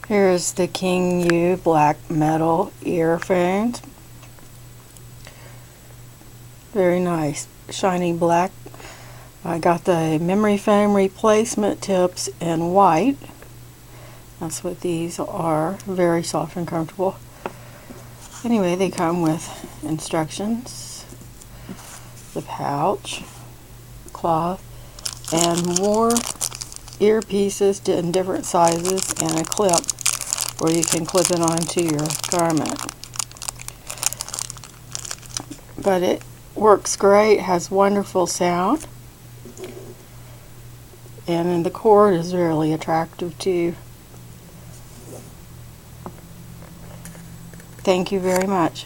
Here's the KingYou black metal earphones. Very nice, shiny black. I got the memory foam replacement tips in white. That's what these are. Very soft and comfortable. Anyway, they come with instructions, the pouch, cloth, and more earpieces in different sizes, and a clip where you can clip it onto your garment. But it works great, has wonderful sound, and then the cord is really attractive too. Thank you very much.